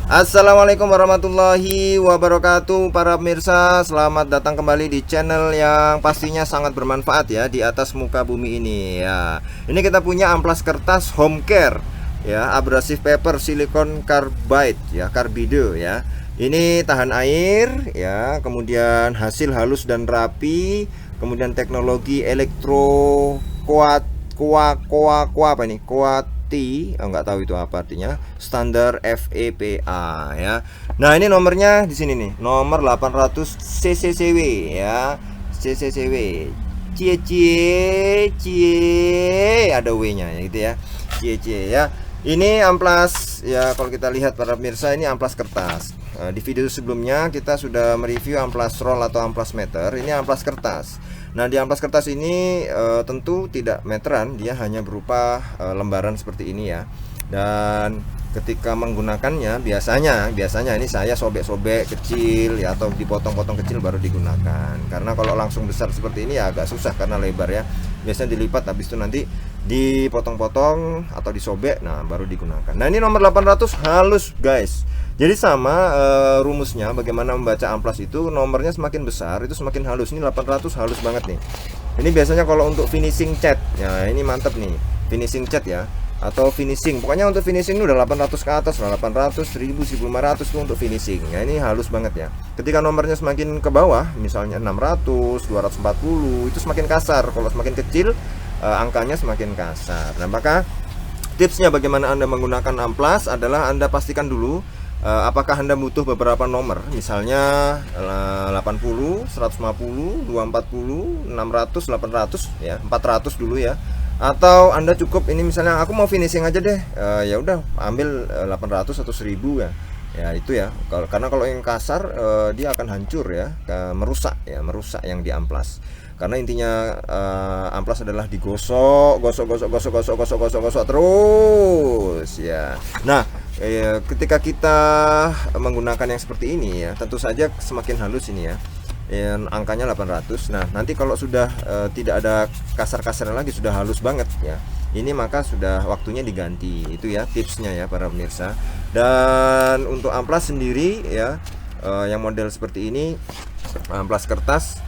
Assalamualaikum warahmatullahi wabarakatuh. Para pemirsa, selamat datang kembali di channel yang pastinya sangat bermanfaat ya di atas muka bumi ini ya. Ini kita punya amplas kertas home care ya, abrasive paper silicon carbide ya, carbide ya. Ini tahan air ya, kemudian hasil halus dan rapi, kemudian teknologi elektro kuat apa ini? Nggak tahu itu apa artinya, standar FEPA ya. Nah, ini nomornya di sini nih, nomor 800 CCCW ya. CCCW. Cie ada W-nya ya gitu ya. Cie ya. Ini amplas ya, kalau kita lihat para pemirsa, ini amplas kertas. Di video sebelumnya kita sudah mereview amplas roll atau amplas meter. Ini amplas kertas. Nah, di amplas kertas ini tentu tidak meteran, dia hanya berupa lembaran seperti ini ya. Dan ketika menggunakannya biasanya ini saya sobek-sobek kecil ya, atau dipotong-potong kecil baru digunakan. Karena kalau langsung besar seperti ini ya agak susah karena lebar ya. Biasanya dilipat, habis itu nanti dipotong-potong atau disobek, nah baru digunakan. Nah, ini nomor 800 halus guys. Jadi sama rumusnya bagaimana membaca amplas itu, nomornya semakin besar itu semakin halus. Ini 800 halus banget nih. Ini biasanya kalau untuk finishing cat ya, ini mantap nih, finishing cat ya, atau finishing, pokoknya untuk finishing udah 800 ke atas lah, 800, 1000, 1500 itu untuk finishing ya. Ini halus banget ya. Ketika nomornya semakin ke bawah, misalnya 600, 240, itu semakin kasar. Kalau semakin kecil angkanya semakin kasar. Nah, maka tipsnya bagaimana Anda menggunakan amplas adalah Anda pastikan dulu apakah Anda butuh beberapa nomor, misalnya 80, 150, 240, 600, 800 ya, 400 dulu ya. Atau Anda cukup ini, misalnya aku mau finishing aja deh, ya udah ambil 800 atau 1000 ya. Ya itu ya. Karena kalau yang kasar dia akan hancur ya, merusak yang di amplas. Karena intinya amplas adalah digosok, gosok terus ya. Nah, ketika kita menggunakan yang seperti ini ya, tentu saja semakin halus ini ya. Angkanya 800. Nah, nanti kalau sudah tidak ada kasar-kasarnya lagi, sudah halus banget ya, ini maka sudah waktunya diganti. Itu ya tipsnya ya para pemirsa. Dan untuk amplas sendiri ya, yang model seperti ini, amplas kertas,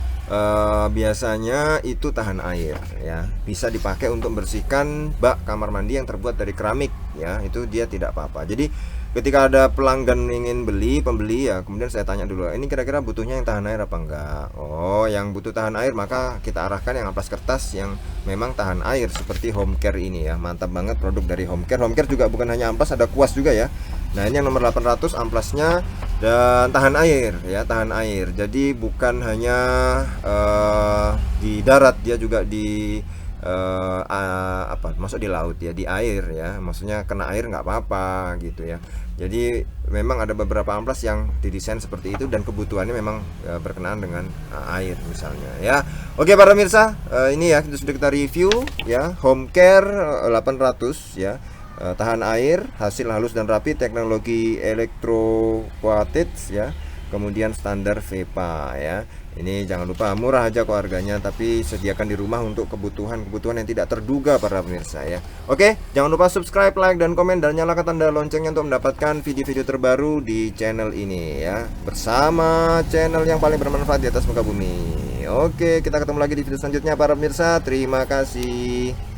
biasanya itu tahan air ya, bisa dipakai untuk membersihkan bak kamar mandi yang terbuat dari keramik ya, itu dia tidak apa-apa. Jadi ketika ada pelanggan ingin pembeli ya, kemudian saya tanya dulu, ini kira-kira butuhnya yang tahan air apa enggak. Oh, yang butuh tahan air maka kita arahkan yang amplas kertas yang memang tahan air, seperti home care ini ya. Mantap banget produk dari home care. Home care juga bukan hanya amplas, ada kuas juga ya. Nah, ini yang nomor 800 amplasnya, dan tahan air ya, tahan air. Jadi bukan hanya di darat, dia juga di masuk di laut ya, di air ya, maksudnya kena air nggak apa-apa gitu ya. Jadi memang ada beberapa amplas yang didesain seperti itu dan kebutuhannya memang berkenaan dengan air misalnya ya. Oke para pemirsa, ini ya sudah kita review ya, home care 800 ya, tahan air, hasil halus dan rapi, teknologi elektro coated ya, kemudian standar VEPA ya. Ini jangan lupa murah aja kok harganya, tapi sediakan di rumah untuk kebutuhan yang tidak terduga para pemirsa ya. Oke, jangan lupa subscribe, like, dan komen, dan nyalakan tanda loncengnya untuk mendapatkan video-video terbaru di channel ini ya, bersama channel yang paling bermanfaat di atas muka bumi. Oke, kita ketemu lagi di video selanjutnya para pemirsa. Terima kasih.